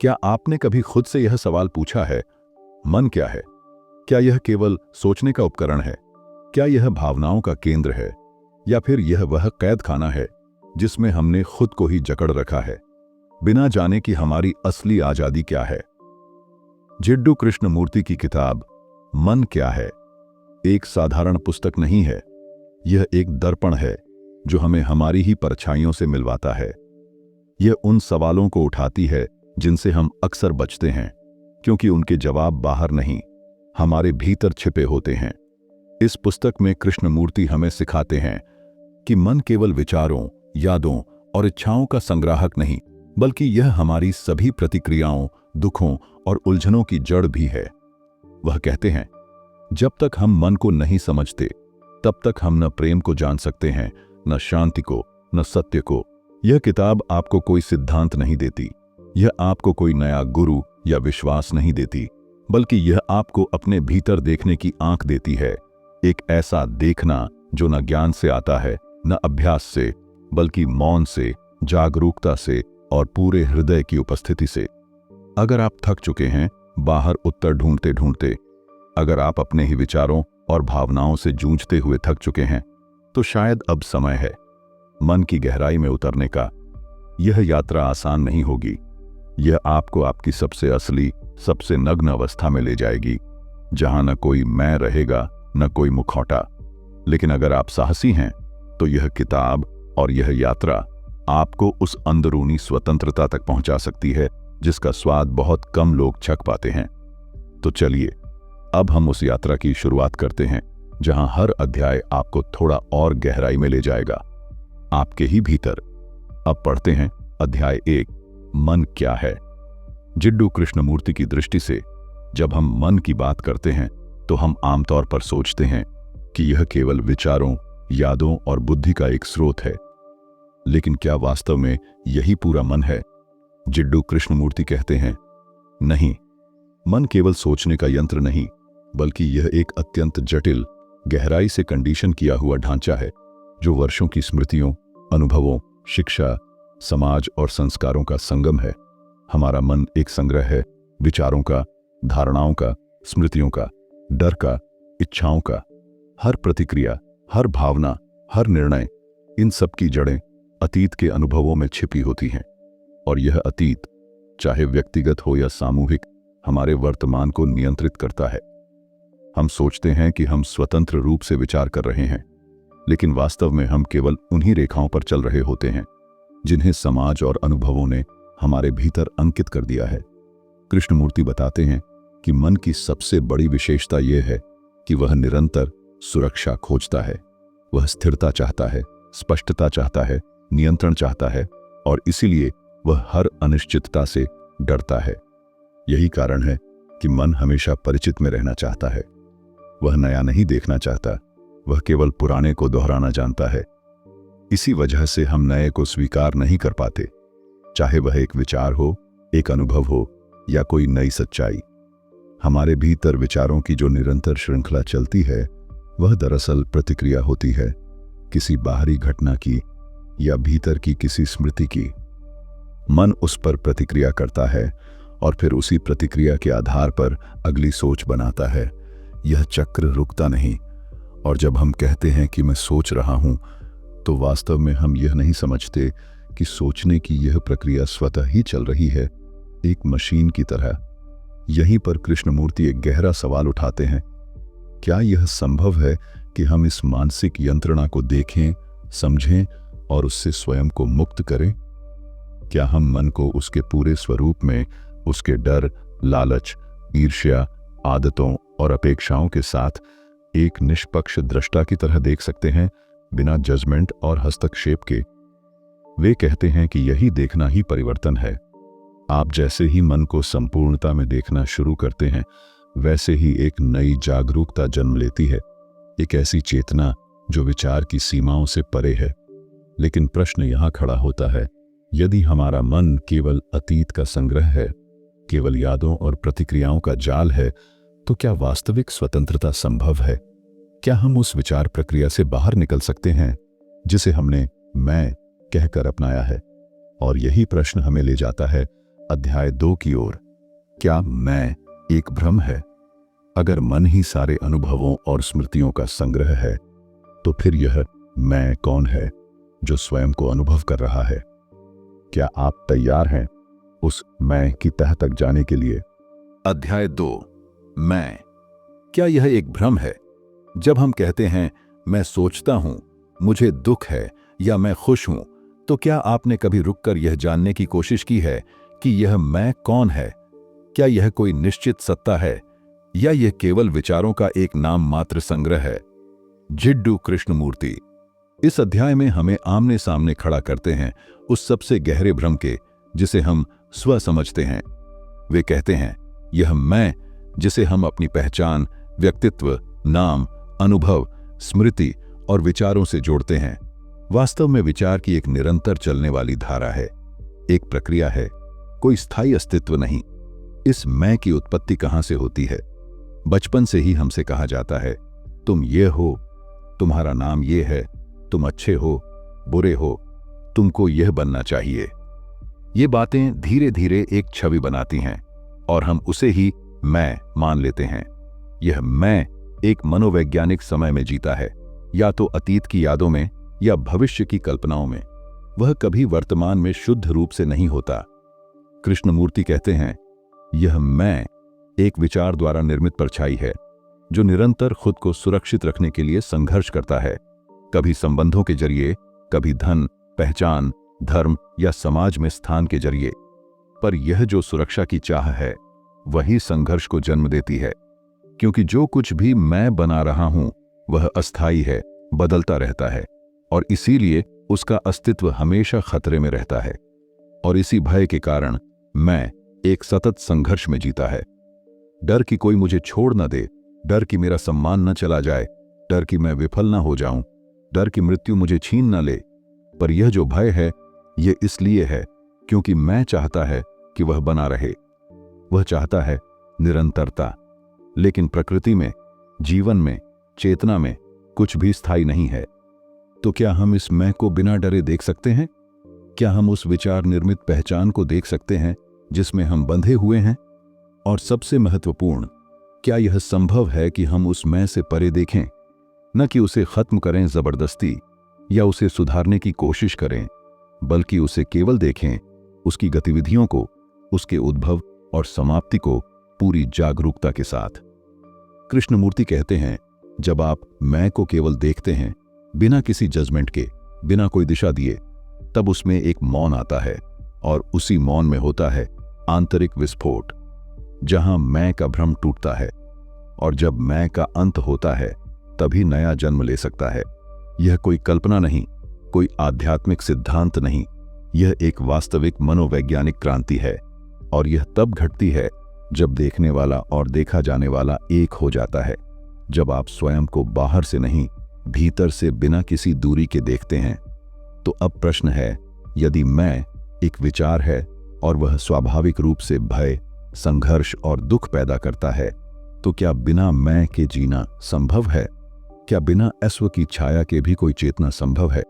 क्या आपने कभी खुद से यह सवाल पूछा है, मन क्या है? क्या यह केवल सोचने का उपकरण है? क्या यह भावनाओं का केंद्र है? या फिर यह वह कैद खाना है जिसमें हमने खुद को ही जकड़ रखा है, बिना जाने कि हमारी असली आजादी क्या है? जिड्डू कृष्णमूर्ति की किताब मन क्या है एक साधारण पुस्तक नहीं है। यह एक दर्पण है जो हमें हमारी ही परछाइयों से मिलवाता है। यह उन सवालों को उठाती है जिनसे हम अक्सर बचते हैं, क्योंकि उनके जवाब बाहर नहीं, हमारे भीतर छिपे होते हैं। इस पुस्तक में कृष्णमूर्ति हमें सिखाते हैं कि मन केवल विचारों, यादों और इच्छाओं का संग्राहक नहीं, बल्कि यह हमारी सभी प्रतिक्रियाओं, दुखों और उलझनों की जड़ भी है। वह कहते हैं, जब तक हम मन को नहीं समझते, तब तक हम न प्रेम को जान सकते हैं, न शांति को, न सत्य को। यह किताब आपको कोई सिद्धांत नहीं देती, यह आपको कोई नया गुरु या विश्वास नहीं देती, बल्कि यह आपको अपने भीतर देखने की आंख देती है। एक ऐसा देखना जो न ज्ञान से आता है, न अभ्यास से, बल्कि मौन से, जागरूकता से और पूरे हृदय की उपस्थिति से। अगर आप थक चुके हैं बाहर उत्तर ढूंढते ढूंढते, अगर आप अपने ही विचारों और भावनाओं से जूझते हुए थक चुके हैं, तो शायद अब समय है मन की गहराई में उतरने का। यह यात्रा आसान नहीं होगी। यह आपको आपकी सबसे असली, सबसे नग्न अवस्था में ले जाएगी, जहां न कोई मैं रहेगा, न कोई मुखौटा। लेकिन अगर आप साहसी हैं, तो यह किताब और यह यात्रा आपको उस अंदरूनी स्वतंत्रता तक पहुंचा सकती है जिसका स्वाद बहुत कम लोग चख पाते हैं। तो चलिए, अब हम उस यात्रा की शुरुआत करते हैं, जहां हर अध्याय आपको थोड़ा और गहराई में ले जाएगा, आपके ही भीतर। अब पढ़ते हैं अध्याय 1, मन क्या है। जिड्डू कृष्णमूर्ति की दृष्टि से जब हम मन की बात करते हैं, तो हम आमतौर पर सोचते हैं कि यह केवल विचारों, यादों और बुद्धि का एक स्रोत है। लेकिन क्या वास्तव में यही पूरा मन है? जिड्डू कृष्णमूर्ति कहते हैं, नहीं, मन केवल सोचने का यंत्र नहीं, बल्कि यह एक अत्यंत जटिल, गहराई से कंडीशन किया हुआ ढांचा है, जो वर्षों की स्मृतियों, अनुभवों, शिक्षा, समाज और संस्कारों का संगम है। हमारा मन एक संग्रह है विचारों का, धारणाओं का, स्मृतियों का, डर का, इच्छाओं का। हर प्रतिक्रिया, हर भावना, हर निर्णय, इन सब की जड़ें अतीत के अनुभवों में छिपी होती हैं। और यह अतीत, चाहे व्यक्तिगत हो या सामूहिक, हमारे वर्तमान को नियंत्रित करता है। हम सोचते हैं कि हम स्वतंत्र रूप से विचार कर रहे हैं, लेकिन वास्तव में हम केवल उन्हीं रेखाओं पर चल रहे होते हैं जिन्हें समाज और अनुभवों ने हमारे भीतर अंकित कर दिया है। कृष्णमूर्ति बताते हैं कि मन की सबसे बड़ी विशेषता यह है कि वह निरंतर सुरक्षा खोजता है। वह स्थिरता चाहता है, स्पष्टता चाहता है, नियंत्रण चाहता है, और इसीलिए वह हर अनिश्चितता से डरता है। यही कारण है कि मन हमेशा परिचित में रहना चाहता है। वह नया नहीं देखना चाहता, वह केवल पुराने को दोहराना जानता है। इसी वजह से हम नए को स्वीकार नहीं कर पाते, चाहे वह एक विचार हो, एक अनुभव हो या कोई नई सच्चाई। हमारे भीतर विचारों की जो निरंतर श्रृंखला चलती है, वह दरअसल प्रतिक्रिया होती है किसी बाहरी घटना की या भीतर की किसी स्मृति की। मन उस पर प्रतिक्रिया करता है और फिर उसी प्रतिक्रिया के आधार पर अगली सोच बनाता है। यह चक्र रुकता नहीं। और जब हम कहते हैं कि मैं सोच रहा हूं, तो वास्तव में हम यह नहीं समझते कि सोचने की यह प्रक्रिया स्वतः ही चल रही है, एक मशीन की तरह। यहीं पर कृष्णमूर्ति एक गहरा सवाल उठाते हैं, क्या यह संभव है कि हम इस मानसिक यंत्रणा को देखें, समझें और उससे स्वयं को मुक्त करें? क्या हम मन को उसके पूरे स्वरूप में, उसके डर, लालच, ईर्ष्या, आदतों और अपेक्षाओं के साथ एक निष्पक्ष दृष्टा की तरह देख सकते हैं, बिना जजमेंट और हस्तक्षेप के? वे कहते हैं कि यही देखना ही परिवर्तन है। आप जैसे ही मन को संपूर्णता में देखना शुरू करते हैं, वैसे ही एक नई जागरूकता जन्म लेती है, एक ऐसी चेतना जो विचार की सीमाओं से परे है। लेकिन प्रश्न यहां खड़ा होता है, यदि हमारा मन केवल अतीत का संग्रह है, केवल यादों और प्रतिक्रियाओं का जाल है, तो क्या वास्तविक स्वतंत्रता संभव है? क्या हम उस विचार प्रक्रिया से बाहर निकल सकते हैं जिसे हमने मैं कहकर अपनाया है? और यही प्रश्न हमें ले जाता है अध्याय 2 की ओर। क्या मैं एक भ्रम है? अगर मन ही सारे अनुभवों और स्मृतियों का संग्रह है, तो फिर यह मैं कौन है जो स्वयं को अनुभव कर रहा है? क्या आप तैयार हैं उस मैं की तह तक जाने के लिए? अध्याय 2। मैं। क्या यह एक भ्रम है? जब हम कहते हैं मैं सोचता हूं, मुझे दुख है या मैं खुश हूं, तो क्या आपने कभी रुककर यह जानने की कोशिश की है कि यह मैं कौन है? क्या यह कोई निश्चित सत्ता है या यह केवल विचारों का एक नाम मात्र संग्रह है? जिड्डू कृष्णमूर्ति इस अध्याय में हमें आमने सामने खड़ा करते हैं उस सबसे गहरे भ्रम के जिसे हम स्व समझते हैं। वे कहते हैं यह मैं जिसे हम अपनी पहचान, व्यक्तित्व, नाम, अनुभव, स्मृति और विचारों से जोड़ते हैं, वास्तव में विचार की एक निरंतर चलने वाली धारा है, एक प्रक्रिया है, कोई स्थायी अस्तित्व नहीं। इस मैं की उत्पत्ति कहां से होती है? बचपन से ही हमसे कहा जाता है तुम ये हो, तुम्हारा नाम ये है, तुम अच्छे हो, बुरे हो, तुमको यह बनना चाहिए। ये बातें धीरे धीरे एक छवि बनाती हैं और हम उसे ही मैं मान लेते हैं। यह मैं एक मनोवैज्ञानिक समय में जीता है, या तो अतीत की यादों में या भविष्य की कल्पनाओं में। वह कभी वर्तमान में शुद्ध रूप से नहीं होता। कृष्णमूर्ति कहते हैं यह मैं एक विचार द्वारा निर्मित परछाई है जो निरंतर खुद को सुरक्षित रखने के लिए संघर्ष करता है, कभी संबंधों के जरिए, कभी धन, पहचान, धर्म या समाज में स्थान के जरिए। पर यह जो सुरक्षा की चाह है वही संघर्ष को जन्म देती है, क्योंकि जो कुछ भी मैं बना रहा हूं वह अस्थायी है, बदलता रहता है और इसीलिए उसका अस्तित्व हमेशा खतरे में रहता है। और इसी भय के कारण मैं एक सतत संघर्ष में जीता है। डर कि कोई मुझे छोड़ न दे, डर कि मेरा सम्मान न चला जाए, डर कि मैं विफल न हो जाऊं, डर कि मृत्यु मुझे छीन न ले। पर यह जो भय है यह इसलिए है क्योंकि मैं चाहता है कि वह बना रहे। वह चाहता है निरंतरता। लेकिन प्रकृति में, जीवन में, चेतना में कुछ भी स्थायी नहीं है। तो क्या हम इस मैं को बिना डरे देख सकते हैं? क्या हम उस विचार निर्मित पहचान को देख सकते हैं जिसमें हम बंधे हुए हैं? और सबसे महत्वपूर्ण, क्या यह संभव है कि हम उस मैं से परे देखें, न कि उसे खत्म करें जबरदस्ती या उसे सुधारने की कोशिश करें, बल्कि उसे केवल देखें, उसकी गतिविधियों को, उसके उद्भव और समाप्ति को पूरी जागरूकता के साथ। कृष्णमूर्ति कहते हैं जब आप मैं को केवल देखते हैं, बिना किसी जजमेंट के, बिना कोई दिशा दिए, तब उसमें एक मौन आता है और उसी मौन में होता है आंतरिक विस्फोट, जहां मैं का भ्रम टूटता है। और जब मैं का अंत होता है तभी नया जन्म ले सकता है। यह कोई कल्पना नहीं, कोई आध्यात्मिक सिद्धांत नहीं, यह एक वास्तविक मनोवैज्ञानिक क्रांति है। और यह तब घटती है जब देखने वाला और देखा जाने वाला एक हो जाता है, जब आप स्वयं को बाहर से नहीं, भीतर से बिना किसी दूरी के देखते हैं। तो अब प्रश्न है, यदि मैं एक विचार है और वह स्वाभाविक रूप से भय, संघर्ष और दुख पैदा करता है, तो क्या बिना मैं के जीना संभव है? क्या बिना अस्व की छाया के भी कोई चेतना संभव है?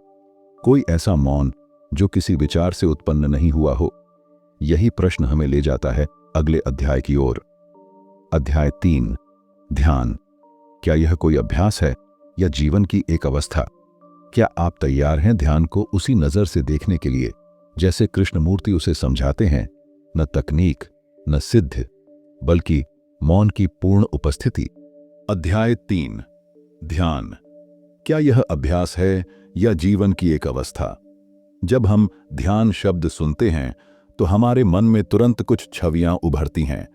कोई ऐसा मौन जो किसी विचार से उत्पन्न नहीं हुआ हो? यही प्रश्न हमें ले जाता है अगले अध्याय की ओर। अध्याय 3। ध्यान। क्या यह कोई अभ्यास है या जीवन की एक अवस्था? क्या आप तैयार हैं ध्यान को उसी नजर से देखने के लिए जैसे कृष्णमूर्ति उसे समझाते हैं? न तकनीक, न सिद्ध, बल्कि मौन की पूर्ण उपस्थिति। अध्याय 3। ध्यान। क्या यह अभ्यास है या जीवन की एक अवस्था? जब हम ध्यान शब्द सुनते हैं तो हमारे मन में तुरंत कुछ छवियां उभरती हैं।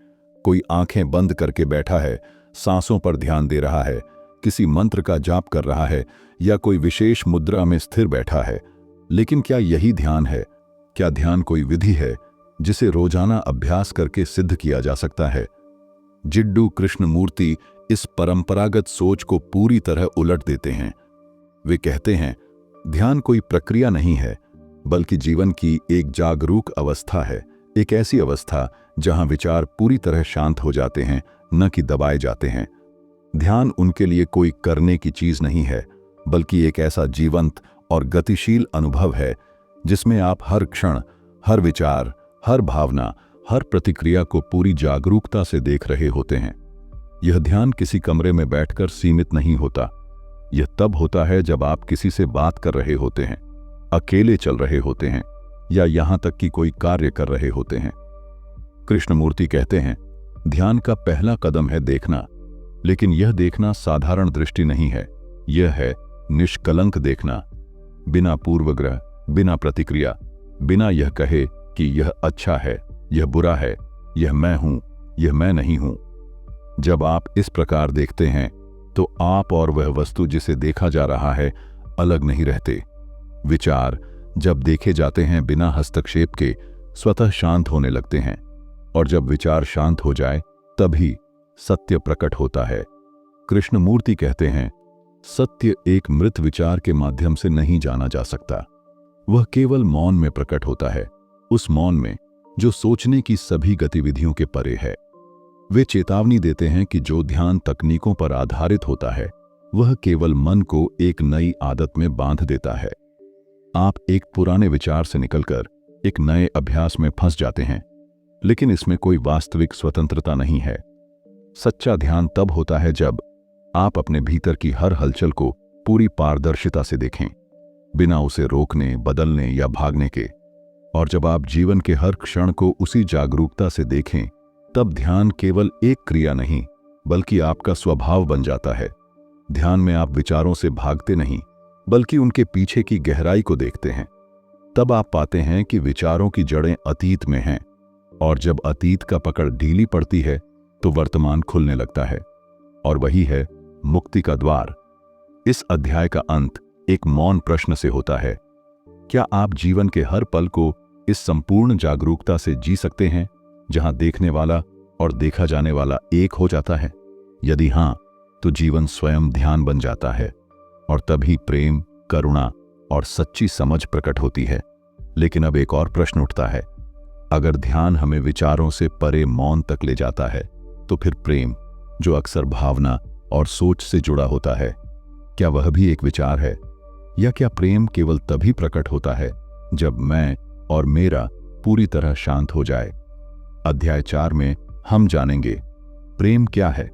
कोई आंखें बंद करके बैठा है, सांसों पर ध्यान दे रहा है, किसी मंत्र का जाप कर रहा है या कोई विशेष मुद्रा में स्थिर बैठा है। लेकिन क्या यही ध्यान है? क्या ध्यान कोई विधि है जिसे रोजाना अभ्यास करके सिद्ध किया जा सकता है? जिड्डू कृष्णमूर्ति इस परंपरागत सोच को पूरी तरह उलट देते हैं। वे कहते हैं ध्यान कोई प्रक्रिया नहीं है, बल्कि जीवन की एक जागरूक अवस्था है, एक ऐसी अवस्था जहां विचार पूरी तरह शांत हो जाते हैं, न कि दबाए जाते हैं। ध्यान उनके लिए कोई करने की चीज नहीं है, बल्कि एक ऐसा जीवंत और गतिशील अनुभव है जिसमें आप हर क्षण, हर विचार, हर भावना हर प्रतिक्रिया को पूरी जागरूकता से देख रहे होते हैं। यह ध्यान किसी कमरे में बैठकर सीमित नहीं होता। यह तब होता है जब आप किसी से बात कर रहे होते हैं, अकेले चल रहे होते हैं, या यहां तक कि कोई कार्य कर रहे होते हैं। कृष्णमूर्ति कहते हैं, ध्यान का पहला कदम है देखना, लेकिन यह देखना साधारण दृष्टि नहीं है। यह है निष्कलंक देखना, बिना पूर्वग्रह, बिना प्रतिक्रिया, बिना यह कहे कि यह अच्छा है, यह बुरा है, यह मैं हूं, यह मैं नहीं हूं। जब आप इस प्रकार देखते हैं तो आप और वह वस्तु जिसे देखा जा रहा है अलग नहीं रहते। विचार जब देखे जाते हैं बिना हस्तक्षेप के स्वतः शांत होने लगते हैं, और जब विचार शांत हो जाए तभी सत्य प्रकट होता है। कृष्णमूर्ति कहते हैं, सत्य एक मृत विचार के माध्यम से नहीं जाना जा सकता। वह केवल मौन में प्रकट होता है, उस मौन में जो सोचने की सभी गतिविधियों के परे है। वे चेतावनी देते हैं कि जो ध्यान तकनीकों पर आधारित होता है वह केवल मन को एक नई आदत में बांध देता है। आप एक पुराने विचार से निकलकर एक नए अभ्यास में फंस जाते हैं, लेकिन इसमें कोई वास्तविक स्वतंत्रता नहीं है। सच्चा ध्यान तब होता है जब आप अपने भीतर की हर हलचल को पूरी पारदर्शिता से देखें, बिना उसे रोकने, बदलने या भागने के। और जब आप जीवन के हर क्षण को उसी जागरूकता से देखें, तब ध्यान केवल एक क्रिया नहीं बल्कि आपका स्वभाव बन जाता है। ध्यान में आप विचारों से भागते नहीं बल्कि उनके पीछे की गहराई को देखते हैं। तब आप पाते हैं कि विचारों की जड़ें अतीत में हैं, और जब अतीत का पकड़ ढीली पड़ती है तो वर्तमान खुलने लगता है, और वही है मुक्ति का द्वार। इस अध्याय का अंत एक मौन प्रश्न से होता है, क्या आप जीवन के हर पल को इस संपूर्ण जागरूकता से जी सकते हैं जहां देखने वाला और देखा जाने वाला एक हो जाता है? यदि हां, तो जीवन स्वयं ध्यान बन जाता है, और तभी प्रेम, करुणा और सच्ची समझ प्रकट होती है। लेकिन अब एक और प्रश्न उठता है, अगर ध्यान हमें विचारों से परे मौन तक ले जाता है, तो फिर प्रेम, जो अक्सर भावना और सोच से जुड़ा होता है, क्या वह भी एक विचार है? या क्या प्रेम केवल तभी प्रकट होता है जब मैं और मेरा पूरी तरह शांत हो जाए? अध्याय 4 में हम जानेंगे प्रेम क्या है,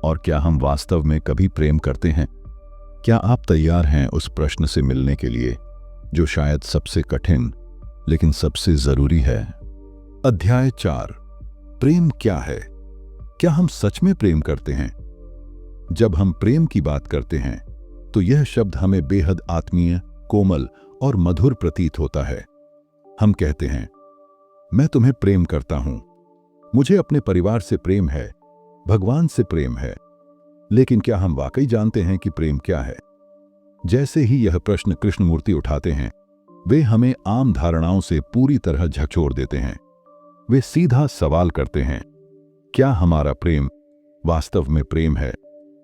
और क्या हम वास्तव में कभी प्रेम करते हैं? क्या आप तैयार हैं उस प्रश्न से मिलने के लिए जो शायद सबसे कठिन लेकिन सबसे जरूरी है? अध्याय 4, प्रेम क्या है? क्या हम सच में प्रेम करते हैं? जब हम प्रेम की बात करते हैं तो यह शब्द हमें बेहद आत्मीय, कोमल और मधुर प्रतीत होता है। हम कहते हैं, मैं तुम्हें प्रेम करता हूं, मुझे अपने परिवार से प्रेम है, भगवान से प्रेम है। लेकिन क्या हम वाकई जानते हैं कि प्रेम क्या है? जैसे ही यह प्रश्न कृष्णमूर्ति उठाते हैं, वे हमें आम धारणाओं से पूरी तरह झकझोर देते हैं। वे सीधा सवाल करते हैं, क्या हमारा प्रेम वास्तव में प्रेम है,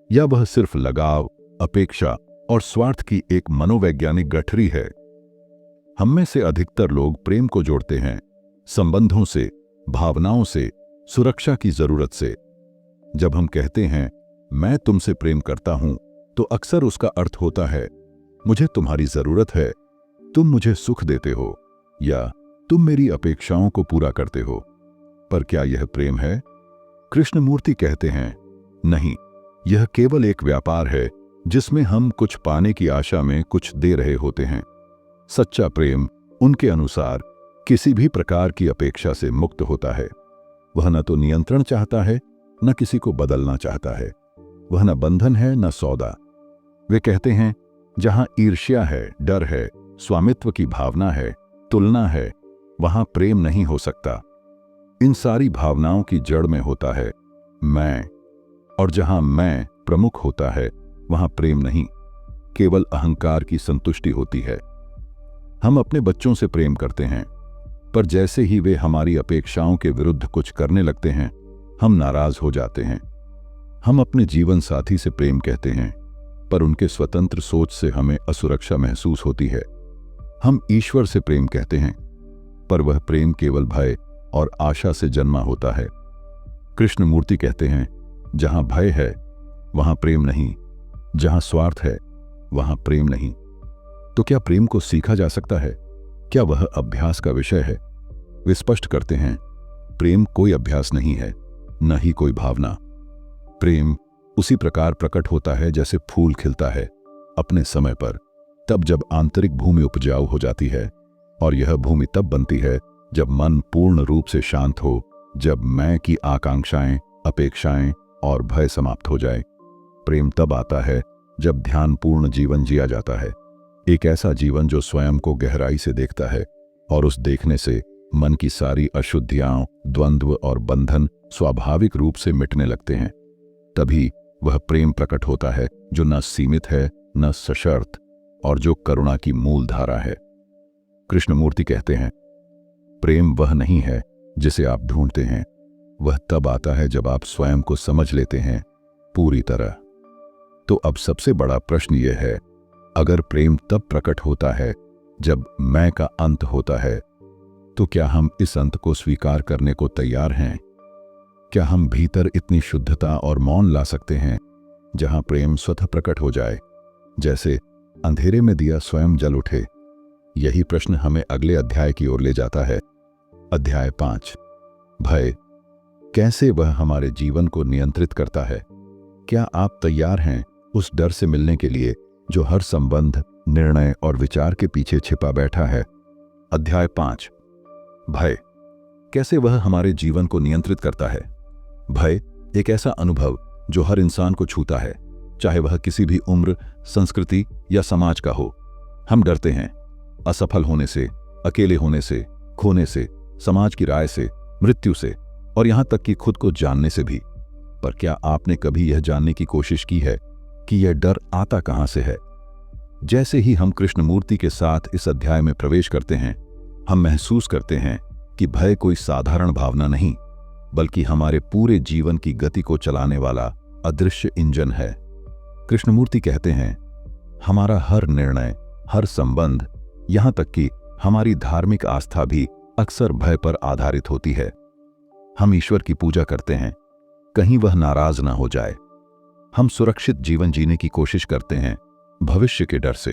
या वह सिर्फ लगाव, अपेक्षा और स्वार्थ की एक मनोवैज्ञानिक गठरी है? हम में से अधिकतर लोग प्रेम को जोड़ते हैं संबंधों से, भावनाओं से, सुरक्षा की जरूरत से। जब हम कहते हैं मैं तुमसे प्रेम करता हूं, तो अक्सर उसका अर्थ होता है मुझे तुम्हारी जरूरत है, तुम मुझे सुख देते हो, या तुम मेरी अपेक्षाओं को पूरा करते हो। पर क्या यह प्रेम है? कृष्णमूर्ति कहते हैं, नहीं, यह केवल एक व्यापार है जिसमें हम कुछ पाने की आशा में कुछ दे रहे होते हैं। सच्चा प्रेम उनके अनुसार किसी भी प्रकार की अपेक्षा से मुक्त होता है। वह न तो नियंत्रण चाहता है, न किसी को बदलना चाहता है। वह न बंधन है, न सौदा। वे कहते हैं, जहां ईर्ष्या है, डर है, स्वामित्व की भावना है, तुलना है, वहां प्रेम नहीं हो सकता। इन सारी भावनाओं की जड़ में होता है मैं, और जहां मैं प्रमुख होता है वहां प्रेम नहीं, केवल अहंकार की संतुष्टि होती है। हम अपने बच्चों से प्रेम करते हैं, पर जैसे ही वे हमारी अपेक्षाओं के विरुद्ध कुछ करने लगते हैं, हम नाराज हो जाते हैं। हम अपने जीवन साथी से प्रेम कहते हैं, पर उनके स्वतंत्र सोच से हमें असुरक्षा महसूस होती है। हम ईश्वर से प्रेम कहते हैं, पर वह प्रेम केवल भय और आशा से जन्मा होता है। कृष्णमूर्ति कहते हैं, जहां भय है वहां प्रेम नहीं, जहां स्वार्थ है वहां प्रेम नहीं। तो क्या प्रेम को सीखा जा सकता है? क्या वह अभ्यास का विषय है? वे स्पष्ट करते हैं, प्रेम कोई अभ्यास नहीं है, न ही कोई भावना। प्रेम उसी प्रकार प्रकट होता है जैसे फूल खिलता है अपने समय पर, तब जब आंतरिक भूमि उपजाऊ हो जाती है। और यह भूमि तब बनती है जब मन पूर्ण रूप से शांत हो, जब मैं की आकांक्षाएं, अपेक्षाएं और भय समाप्त हो जाए। प्रेम तब आता है जब ध्यानपूर्ण जीवन जिया जाता है, एक ऐसा जीवन जो स्वयं को गहराई से देखता है, और उस देखने से मन की सारी अशुद्धियां, द्वंद्व और बंधन स्वाभाविक रूप से मिटने लगते हैं। तभी वह प्रेम प्रकट होता है जो न सीमित है, न सशर्त, और जो करुणा की मूल धारा है। कृष्णमूर्ति कहते हैं, प्रेम वह नहीं है जिसे आप ढूंढते हैं, वह तब आता है जब आप स्वयं को समझ लेते हैं पूरी तरह। तो अब सबसे बड़ा प्रश्न यह है, अगर प्रेम तब प्रकट होता है जब मैं का अंत होता है, तो क्या हम इस अंत को स्वीकार करने को तैयार हैं? क्या हम भीतर इतनी शुद्धता और मौन ला सकते हैं जहां प्रेम स्वतः प्रकट हो जाए, जैसे अंधेरे में दिया स्वयं जल उठे? यही प्रश्न हमें अगले अध्याय की ओर ले जाता है। अध्याय 5, भय, कैसे वह हमारे जीवन को नियंत्रित करता है। क्या आप तैयार हैं उस डर से मिलने के लिए जो हर संबंध, निर्णय और विचार के पीछे छिपा बैठा है? अध्याय 5, भय, कैसे वह हमारे जीवन को नियंत्रित करता है। भय एक ऐसा अनुभव जो हर इंसान को छूता है, चाहे वह किसी भी उम्र, संस्कृति या समाज का हो। हम डरते हैं असफल होने से, अकेले होने से, खोने से, समाज की राय से, मृत्यु से, और यहां तक कि खुद को जानने से भी। पर क्या आपने कभी यह जानने की कोशिश की है कि यह डर आता कहां से है? जैसे ही हम कृष्णमूर्ति के साथ इस अध्याय में प्रवेश करते हैं, हम महसूस करते हैं कि भय कोई साधारण भावना नहीं, बल्कि हमारे पूरे जीवन की गति को चलाने वाला अदृश्य इंजन है। कृष्णमूर्ति कहते हैं, हमारा हर निर्णय, हर संबंध, यहां तक कि हमारी धार्मिक आस्था भी अक्सर भय पर आधारित होती है। हम ईश्वर की पूजा करते हैं, कहीं वह नाराज ना हो जाए। हम सुरक्षित जीवन जीने की कोशिश करते हैं, भविष्य के डर से।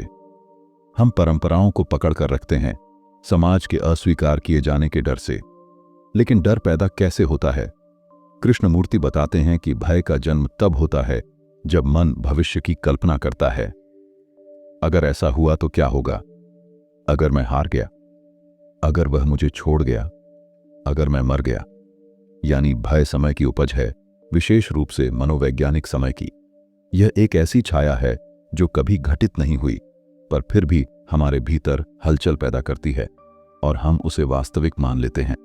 हम परंपराओं को पकड़ कर रखते हैं, समाज के अस्वीकार किए जाने के डर से। लेकिन डर पैदा कैसे होता है? कृष्णमूर्ति बताते हैं कि भय का जन्म तब होता है जब मन भविष्य की कल्पना करता है। अगर ऐसा हुआ तो क्या होगा? अगर मैं हार गया, अगर वह मुझे छोड़ गया, अगर मैं मर गया। यानी भय समय की उपज है, विशेष रूप से मनोवैज्ञानिक समय की। यह एक ऐसी छाया है जो कभी घटित नहीं हुई, पर फिर भी हमारे भीतर हलचल पैदा करती है और हम उसे वास्तविक मान लेते हैं।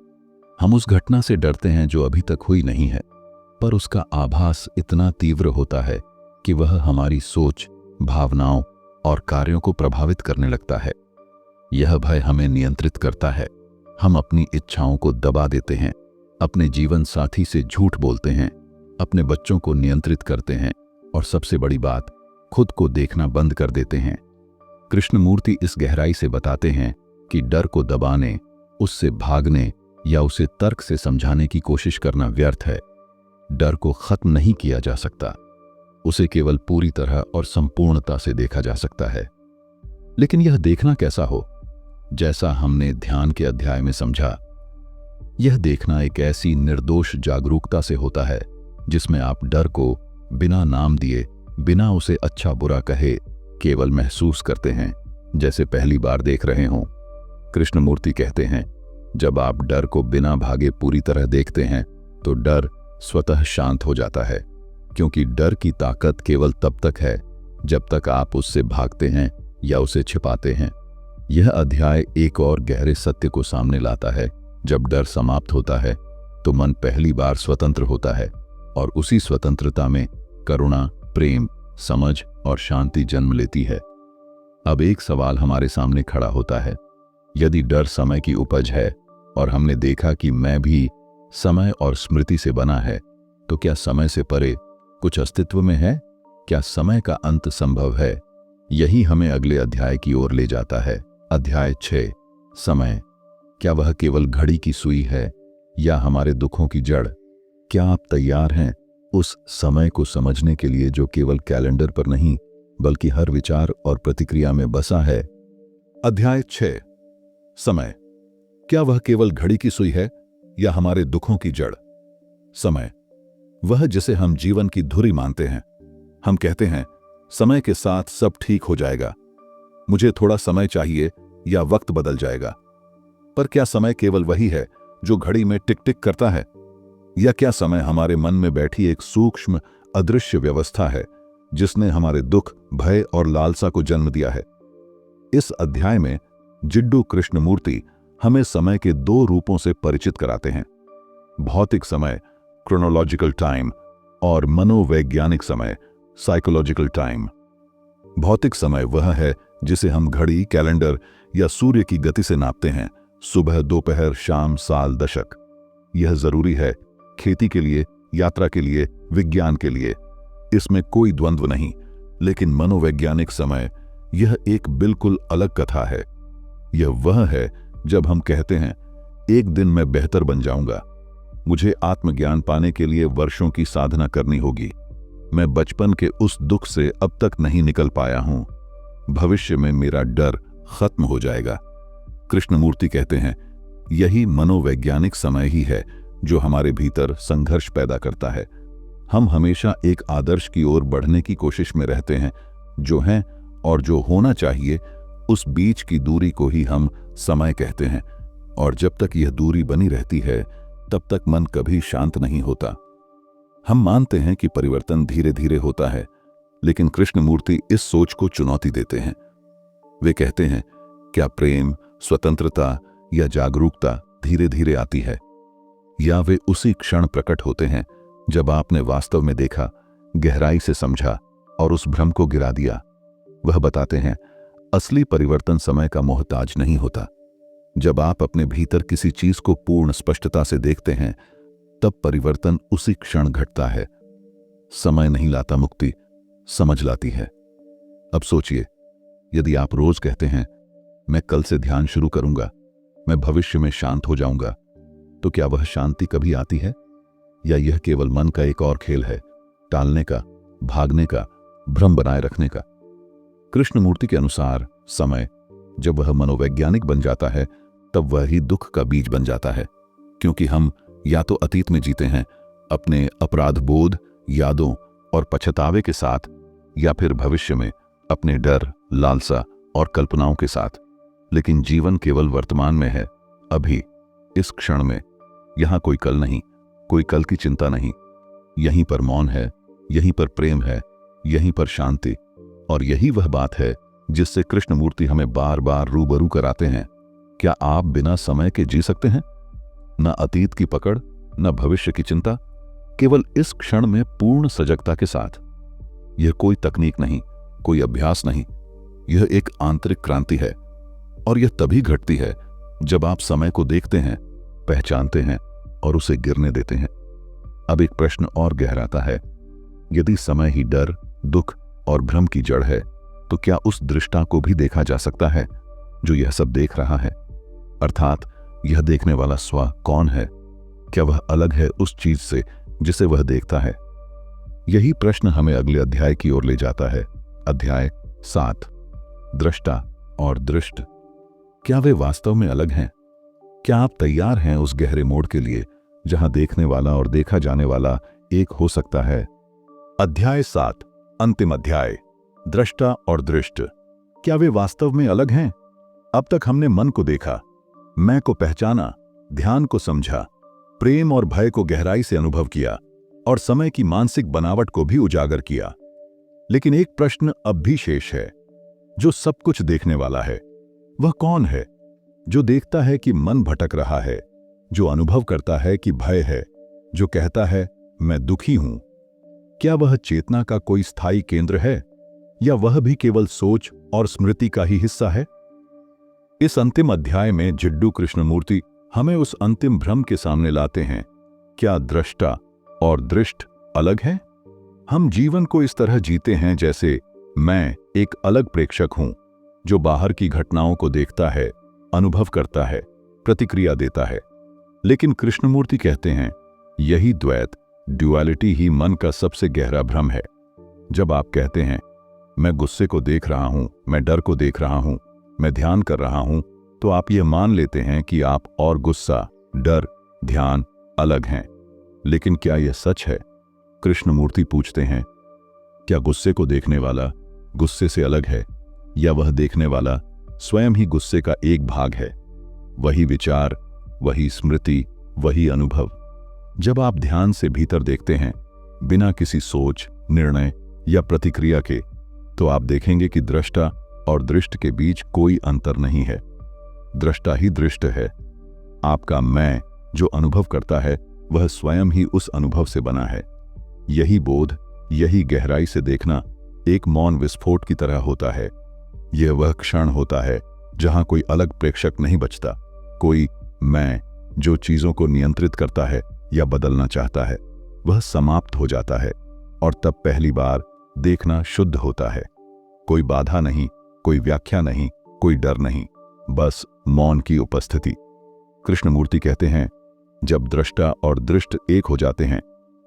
हम उस घटना से डरते हैं जो अभी तक हुई नहीं है, पर उसका आभास इतना तीव्र होता है कि वह हमारी सोच, भावनाओं और कार्यों को प्रभावित करने लगता है। यह भय हमें नियंत्रित करता है। हम अपनी इच्छाओं को दबा देते हैं, अपने जीवन साथी से झूठ बोलते हैं, अपने बच्चों को नियंत्रित करते हैं, और सबसे बड़ी बात, खुद को देखना बंद कर देते हैं। कृष्णमूर्ति इस गहराई से बताते हैं कि डर को दबाने, उससे भागने या उसे तर्क से समझाने की कोशिश करना व्यर्थ है। डर को खत्म नहीं किया जा सकता, उसे केवल पूरी तरह और संपूर्णता से देखा जा सकता है। लेकिन यह देखना कैसा हो? जैसा हमने ध्यान के अध्याय में समझा, यह देखना एक ऐसी निर्दोष जागरूकता से होता है जिसमें आप डर को बिना नाम दिए, बिना उसे अच्छा बुरा कहे, केवल महसूस करते हैं, जैसे पहली बार देख रहे हों। कृष्णमूर्ति कहते हैं, जब आप डर को बिना भागे पूरी तरह देखते हैं तो डर स्वतः शांत हो जाता है, क्योंकि डर की ताकत केवल तब तक है जब तक आप उससे भागते हैं या उसे छिपाते हैं। यह अध्याय एक और गहरे सत्य को सामने लाता है। जब डर समाप्त होता है तो मन पहली बार स्वतंत्र होता है, और उसी स्वतंत्रता में करुणा, प्रेम, समझ और शांति जन्म लेती है। अब एक सवाल हमारे सामने खड़ा होता है, यदि डर समय की उपज है और हमने देखा कि मैं भी समय और स्मृति से बना है, तो क्या समय से परे कुछ अस्तित्व में है? क्या समय का अंत संभव है? यही हमें अगले अध्याय की ओर ले जाता है। अध्याय 6, समय, क्या वह केवल घड़ी की सुई है या हमारे दुखों की जड़? क्या आप तैयार हैं उस समय को समझने के लिए जो केवल कैलेंडर पर नहीं बल्कि हर विचार और प्रतिक्रिया में बसा है? अध्याय 6, समय, क्या वह केवल घड़ी की सुई है या हमारे दुखों की जड़? समय, वह जिसे हम जीवन की धुरी मानते हैं। हम कहते हैं समय के साथ सब ठीक हो जाएगा, मुझे थोड़ा समय चाहिए या वक्त बदल जाएगा। पर क्या समय केवल वही है जो घड़ी में टिक टिक करता है, या क्या समय हमारे मन में बैठी एक सूक्ष्म अदृश्य व्यवस्था है जिसने हमारे दुख, भय और लालसा को जन्म दिया है? इस अध्याय में जिड्डू कृष्णमूर्ति हमें समय के दो रूपों से परिचित कराते हैं, भौतिक समय क्रोनोलॉजिकल टाइम और मनोवैज्ञानिक समय साइकोलॉजिकल टाइम। भौतिक समय वह है जिसे हम घड़ी, कैलेंडर या सूर्य की गति से नापते हैं, सुबह, दोपहर, शाम, साल, दशक। यह जरूरी है खेती के लिए, यात्रा के लिए, विज्ञान के लिए, इसमें कोई द्वंद्व नहीं। लेकिन मनोवैज्ञानिक समय यह एक बिल्कुल अलग कथा है। यह वह है जब हम कहते हैं एक दिन मैं बेहतर बन जाऊंगा, मुझे आत्मज्ञान पाने के लिए वर्षों की साधना करनी होगी, मैं बचपन के उस दुख से अब तक नहीं निकल पाया हूं, भविष्य में मेरा डर खत्म हो जाएगा। कृष्णमूर्ति कहते हैं यही मनोवैज्ञानिक समय ही है जो हमारे भीतर संघर्ष पैदा करता है। हम हमेशा एक आदर्श की ओर बढ़ने की कोशिश में रहते हैं, जो है और जो होना चाहिए उस बीच की दूरी को ही हम समय कहते हैं। और जब तक यह दूरी बनी रहती है तब तक मन कभी शांत नहीं होता। हम मानते हैं कि परिवर्तन धीरे धीरे होता है, लेकिन कृष्णमूर्ति इस सोच को चुनौती देते हैं। वे कहते हैं क्या प्रेम, स्वतंत्रता या जागरूकता धीरे धीरे आती है, या वे उसी क्षण प्रकट होते हैं जब आपने वास्तव में देखा, गहराई से समझा और उस भ्रम को गिरा दिया? वह बताते हैं असली परिवर्तन समय का मोहताज नहीं होता। जब आप अपने भीतर किसी चीज को पूर्ण स्पष्टता से देखते हैं तब परिवर्तन उसी क्षण घटता है। समय नहीं लाता मुक्ति, समझ लाती है। अब सोचिए, यदि आप रोज कहते हैं मैं कल से ध्यान शुरू करूंगा, मैं भविष्य में शांत हो जाऊंगा, तो क्या वह शांति कभी आती है, या यह केवल मन का एक और खेल है, टालने का, भागने का, भ्रम बनाए रखने का? कृष्णमूर्ति के अनुसार समय जब वह मनोवैज्ञानिक बन जाता है तब वह ही दुख का बीज बन जाता है, क्योंकि हम या तो अतीत में जीते हैं अपने अपराध बोध, यादों और पछतावे के साथ, या फिर भविष्य में अपने डर, लालसा और कल्पनाओं के साथ। लेकिन जीवन केवल वर्तमान में है, अभी, इस क्षण में। यहां कोई कल नहीं, कोई कल की चिंता नहीं। यहीं पर मौन है, यहीं पर प्रेम है, यहीं पर शांति। और यही वह बात है जिससे कृष्णमूर्ति हमें बार बार रूबरू कराते हैं। क्या आप बिना समय के जी सकते हैं? न अतीत की पकड़, न भविष्य की चिंता, केवल इस क्षण में पूर्ण सजगता के साथ। यह कोई तकनीक नहीं, कोई अभ्यास नहीं, यह एक आंतरिक क्रांति है। और यह तभी घटती है जब आप समय को देखते हैं, पहचानते हैं और उसे गिरने देते हैं। अब एक प्रश्न और गहराता है, यदि समय ही डर, दुख और भ्रम की जड़ है, तो क्या उस दृष्टा को भी देखा जा सकता है जो यह सब देख रहा है? अर्थात यह देखने वाला स्व कौन है? क्या वह अलग है उस चीज से जिसे वह देखता है? यही प्रश्न हमें अगले अध्याय की ओर ले जाता है। अध्याय 7, दृष्टा और दृष्ट। क्या वे वास्तव में अलग हैं? क्या आप तैयार हैं उस गहरे मोड़ के लिए जहां देखने वाला और देखा जाने वाला एक हो सकता है? अध्याय 7, अंतिम अध्याय, दृष्टा और दृष्ट। क्या वे वास्तव में अलग हैं? अब तक हमने मन को देखा, मैं को पहचाना, ध्यान को समझा, प्रेम और भय को गहराई से अनुभव किया और समय की मानसिक बनावट को भी उजागर किया। लेकिन एक प्रश्न अब भी शेष है, जो सब कुछ देखने वाला है वह कौन है? जो देखता है कि मन भटक रहा है, जो अनुभव करता है कि भय है, जो कहता है मैं दुखी हूं। क्या वह चेतना का कोई स्थायी केंद्र है, या वह भी केवल सोच और स्मृति का ही हिस्सा है? इस अंतिम अध्याय में जिड्डू कृष्णमूर्ति हमें उस अंतिम भ्रम के सामने लाते हैं। क्या दृष्टा और दृष्ट अलग है? हम जीवन को इस तरह जीते हैं जैसे मैं एक अलग प्रेक्षक हूं, जो बाहर की घटनाओं को देखता है, अनुभव करता है, प्रतिक्रिया देता है। लेकिन कृष्णमूर्ति कहते हैं यही द्वैत, ड्युअलिटी ही मन का सबसे गहरा भ्रम है। जब आप कहते हैं मैं गुस्से को देख रहा हूं, मैं डर को देख रहा हूं, मैं ध्यान कर रहा हूं, तो आप यह मान लेते हैं कि आप और गुस्सा, डर ध्यान अलग हैं। लेकिन क्या यह सच है? कृष्णमूर्ति पूछते हैं, क्या गुस्से को देखने वाला गुस्से से अलग है, या वह देखने वाला स्वयं ही गुस्से का एक भाग है? वही विचार, वही स्मृति, वही अनुभव। जब आप ध्यान से भीतर देखते हैं, बिना किसी सोच, निर्णय या प्रतिक्रिया के, तो आप देखेंगे कि दृष्टा और दृष्ट के बीच कोई अंतर नहीं है। दृष्टा ही दृष्ट है। आपका मैं जो अनुभव करता है, वह स्वयं ही उस अनुभव से बना है। यही बोध, यही गहराई से देखना एक मौन विस्फोट की तरह होता है। यह वह क्षण होता है जहां कोई अलग प्रेक्षक नहीं बचता। कोई मैं जो चीजों को नियंत्रित करता है या बदलना चाहता है, वह समाप्त हो जाता है, और तब पहली बार देखना शुद्ध होता है। कोई बाधा नहीं, कोई व्याख्या नहीं, कोई डर नहीं, बस मौन की उपस्थिति। कृष्णमूर्ति कहते हैं, जब दृष्टा और दृष्ट एक हो जाते हैं,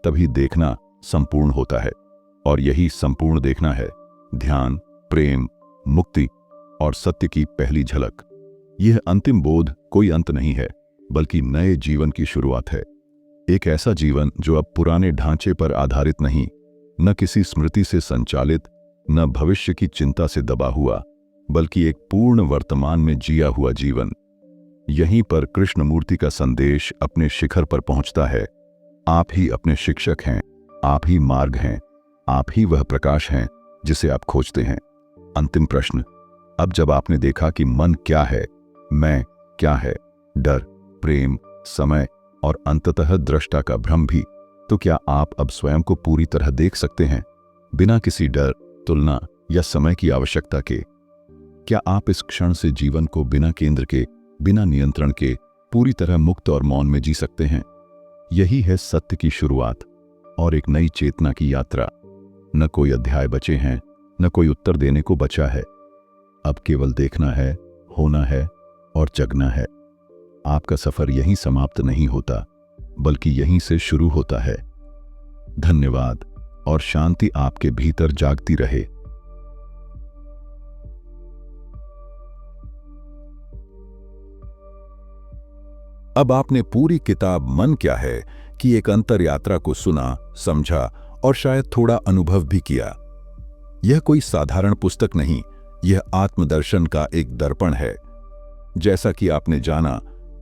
तभी देखना संपूर्ण होता है। और यही संपूर्ण देखना है ध्यान, प्रेम, मुक्ति और सत्य की पहली झलक। यह अंतिम बोध कोई अंत नहीं है, बल्कि नए जीवन की शुरुआत है। एक ऐसा जीवन जो अब पुराने ढांचे पर आधारित नहीं, न किसी स्मृति से संचालित, न भविष्य की चिंता से दबा हुआ, बल्कि एक पूर्ण वर्तमान में जिया हुआ जीवन। यहीं पर कृष्णमूर्ति का संदेश अपने शिखर पर पहुंचता है। आप ही अपने शिक्षक हैं, आप ही मार्ग हैं, आप ही वह प्रकाश हैं जिसे आप खोजते हैं। अंतिम प्रश्न, अब जब आपने देखा कि मन क्या है, मैं क्या है, डर, प्रेम, समय और अंततः दृष्टा का भ्रम भी, तो क्या आप अब स्वयं को पूरी तरह देख सकते हैं, बिना किसी डर, तुलना या समय की आवश्यकता के? क्या आप इस क्षण से जीवन को बिना केंद्र के, बिना नियंत्रण के, पूरी तरह मुक्त और मौन में जी सकते हैं? यही है सत्य की शुरुआत और एक नई चेतना की यात्रा। न कोई अध्याय बचे हैं, न कोई उत्तर देने को बचा है। अब केवल देखना है, होना है और जगना है। आपका सफर यहीं समाप्त नहीं होता, बल्कि यहीं से शुरू होता है। धन्यवाद और शांति आपके भीतर जागती रहे। अब आपने पूरी किताब मन क्या है कि एक अंतर यात्रा को सुना, समझा और शायद थोड़ा अनुभव भी किया। यह कोई साधारण पुस्तक नहीं, यह आत्मदर्शन का एक दर्पण है। जैसा कि आपने जाना,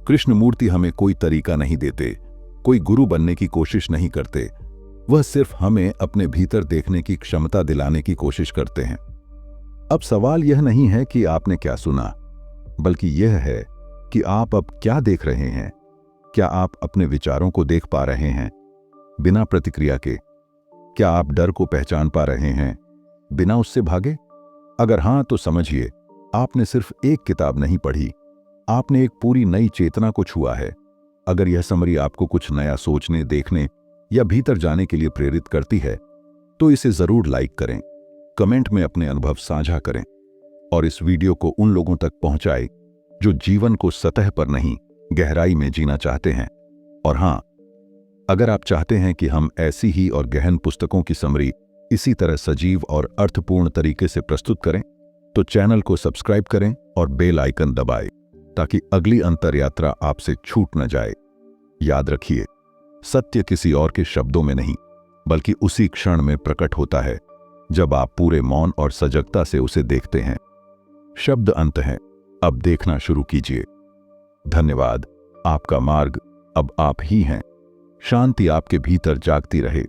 कृष्णमूर्ति हमें कोई तरीका नहीं देते, कोई गुरु बनने की कोशिश नहीं करते। वह सिर्फ हमें अपने भीतर देखने की क्षमता दिलाने की कोशिश करते हैं। अब सवाल यह नहीं है कि आपने क्या सुना, बल्कि यह है कि आप अब क्या देख रहे हैं। क्या आप अपने विचारों को देख पा रहे हैं, बिना प्रतिक्रिया के? क्या आप डर को पहचान पा रहे हैं, बिना उससे भागे? अगर हां, तो समझिए, आपने सिर्फ एक किताब नहीं पढ़ी, आपने एक पूरी नई चेतना को छुआ है। अगर यह समरी आपको कुछ नया सोचने, देखने या भीतर जाने के लिए प्रेरित करती है, तो इसे जरूर लाइक करें, कमेंट में अपने अनुभव साझा करें और इस वीडियो को उन लोगों तक पहुंचाएं जो जीवन को सतह पर नहीं, गहराई में जीना चाहते हैं। और हां, अगर आप चाहते हैं कि हम ऐसी ही और गहन पुस्तकों की समरी इसी तरह सजीव और अर्थपूर्ण तरीके से प्रस्तुत करें, तो चैनल को सब्सक्राइब करें और बेल आइकन दबाएं, ताकि अगली अंतर यात्रा आपसे छूट न जाए। याद रखिए, सत्य किसी और के शब्दों में नहीं, बल्कि उसी क्षण में प्रकट होता है जब आप पूरे मौन और सजगता से उसे देखते हैं। शब्द अंत हैं, अब देखना शुरू कीजिए। धन्यवाद। आपका मार्ग अब आप ही हैं। शांति आपके भीतर जागती रहे।